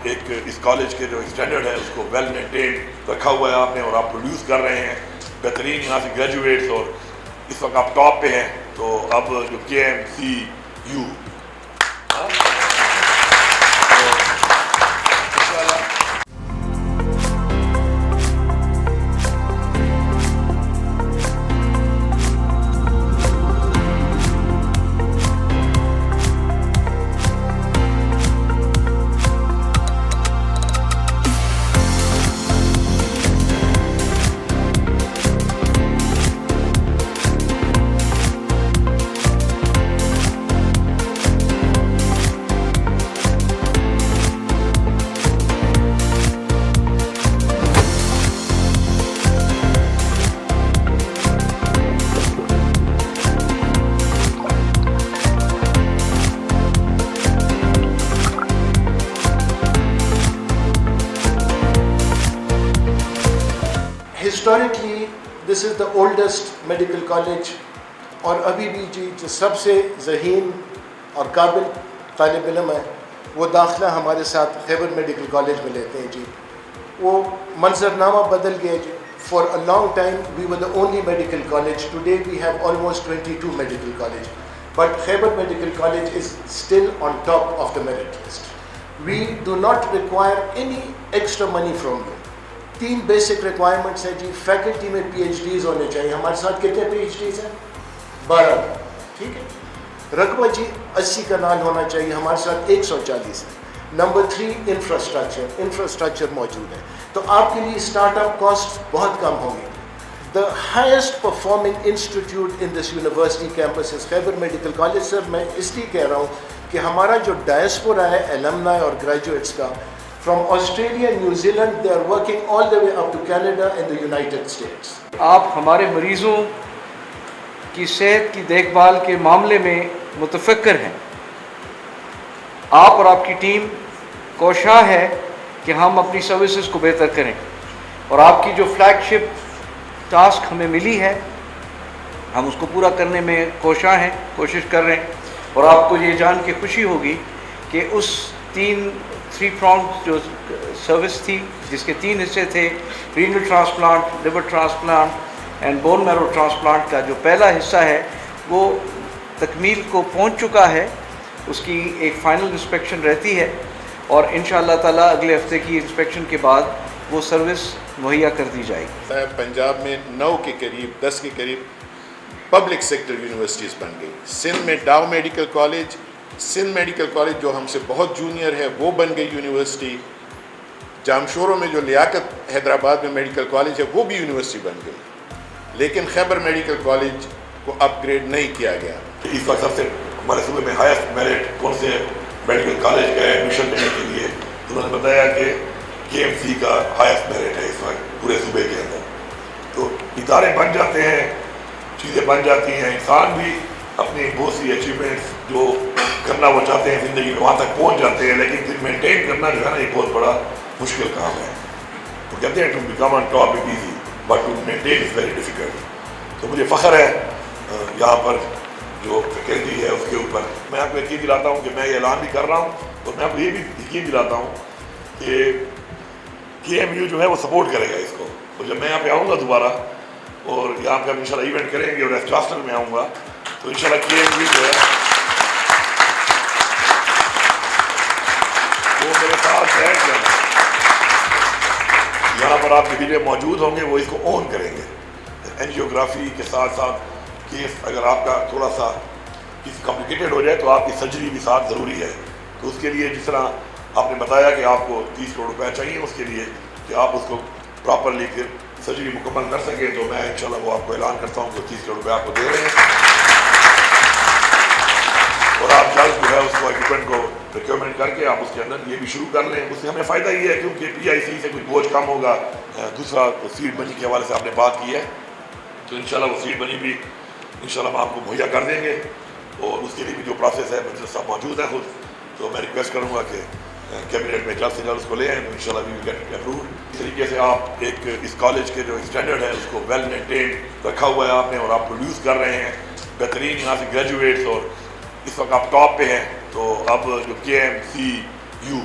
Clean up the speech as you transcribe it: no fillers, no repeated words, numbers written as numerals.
एक इस कॉलेज के जो स्टैंडर्ड है उसको वेल मेंटेन रखा हुआ है आपने और आप प्रोड्यूस कर रहे हैं बेहतरीन यहाँ से ग्रेजुएट्स, और इस वक्त आप टॉप पे हैं। तो अब जो KMCU Historically, this is the oldest medical college और अभी भी जी जो सबसे ज़हीन और काबिल तालिब इल्म है वो दाखिला हमारे साथ खैबर मेडिकल कॉलेज में लेते हैं जी। वो मंजरनामा बदल गया जी। For a long time we were the only medical college. Today we have almost 22 medical college. But Khyber Medical College is still on top of the merit list. We do not require any extra money from you. 3 basic requirements हैं जी। Faculty में PhDs होने चाहिए। हमारे साथ कितने PhDs हैं? 12। ठीक है। रकबा जी 80 का नाल होना चाहिए। हमारे साथ 140 है। नंबर 3 इंफ्रास्ट्रक्चर मौजूद है। तो आपके लिए स्टार्टअप कॉस्ट बहुत कम होंगी। The highest performing institute in this university campus is Khyber medical college. Sir मैं इसलिए कह रहा हूँ कि हमारा जो डायस्पोरा है एलमनाई और ग्रेजुएट्स का, from Australia, New Zealand, they are working all the way up to Canada and the United States. आप हमारे मरीज़ों की सेहत की देखभाल के मामले में मुतफक्र हैं। आप और आपकी टीम कोशां है कि हम अपनी सर्विसेज को बेहतर करें, और आपकी जो फ्लैगशिप टास्क हमें मिली है हम उसको पूरा करने में कोशां हैं, कोशिश कर रहे हैं। और आपको ये जान के खुशी होगी कि उस 3 pronged जो सर्विस थी जिसके 3 हिस्से थे, renal transplant, liver transplant and bone marrow transplant का जो पहला हिस्सा है वो तकमील को पहुंच चुका है। उसकी एक फ़ाइनल इंस्पेक्शन रहती है और इंशाअल्लाह ताला अगले हफ्ते की इंस्पेक्शन के बाद वो सर्विस मुहैया कर दी जाएगी। पंजाब में 9 के करीब 10 के करीब पब्लिक सेक्टर यूनिवर्सिटीज़ बन गई। सिंध में Dow medical college, Sindh medical college जो हमसे बहुत जूनियर है वो बन गई यूनिवर्सिटी। जामशोरों में जो लियाकत हैदराबाद में मेडिकल कॉलेज है वो भी यूनिवर्सिटी बन गई, लेकिन खैबर मेडिकल कॉलेज को अपग्रेड नहीं किया गया। इस वक्त सबसे हमारे सूबे में हाईएस्ट मेरिट कौन से मेडिकल कॉलेज का एडमिशन लेने के लिए, उन्होंने बताया कि KMC का हाईएस्ट मेरिट है इस वक्त पूरे सूबे के अंदर। तो इदारे बन जाते हैं, चीज़ें बन जाती हैं, इंसान भी अपनी बहुत सी अचीवमेंट्स जो करना वो चाहते हैं ज़िंदगी में वहाँ तक पहुँच जाते हैं, लेकिन फिर मेंटेन करना जो है ना एक बहुत बड़ा मुश्किल काम है। तो कहते हैं to become on top is easy but to maintain is very difficult. तो मुझे फ़ख्र है यहाँ पर जो फैकल्टी है उसके ऊपर। मैं आपको यकीन दिलाता हूँ कि मैं ये ऐलान भी कर रहा हूँ, तो मैं आपको ये भी यकीन दिलाता हूँ कि KMU जो है वो सपोर्ट करेगा इसको। तो जब मैं यहाँ पे आऊँगा दोबारा और यहाँ पे हम इंशाल्लाह इवेंट करेंगे और एस्ट्रास्टर में आऊँगा, तो इंशाल्लाह KMU जो है वो मेरे साथ बैठ जाए। यहाँ पर आपके वीडियो मौजूद होंगे, वो इसको ऑन करेंगे। एंजियोग्राफी के साथ साथ केस अगर आपका थोड़ा सा कॉम्प्लिकेटेड हो जाए तो आपकी सर्जरी भी साथ ज़रूरी है। तो उसके लिए जिस तरह आपने बताया कि आपको 30 करोड़ रुपया चाहिए उसके लिए कि आप उसको प्रॉपरली फिर सर्जरी मुकम्मल कर सकें, तो मैं इंशाल्लाह वो आपको ऐलान करता हूँ कि 30 करोड़ रुपया आपको दे रहे हैं और आप जल्द जो है उसको इक्विपमेंट को रिक्वायरमेंट करके आप उसके अंदर ये भी शुरू कर लें। उससे हमें फ़ायदा ये है क्योंकि PIC से कुछ बोझ कम होगा। दूसरा सीट बनी के हवाले से आपने बात की है, तो इंशाल्लाह वो सीट बनी भी इंशाल्लाह हम आपको मुहैया कर देंगे और उसके लिए भी जो प्रोसेस है मिनिस्टर साहब मौजूद है खुद। तो मैं रिक्वेस्ट करूँगा कि कैबिनेट में जल्द से जल्द उसको ले आएँ, तो इंशाल्लाह we will get it approved. इस तरीके से आप एक इस कॉलेज के जो स्टैंडर्ड है उसको वेल मेंटेन रखा हुआ है आपने और आप प्रोड्यूस कर रहे हैं बेहतरीन यहाँ से ग्रेजुएट्स, और इस वक्त आप टॉप पे हैं। तो अब जो KMCU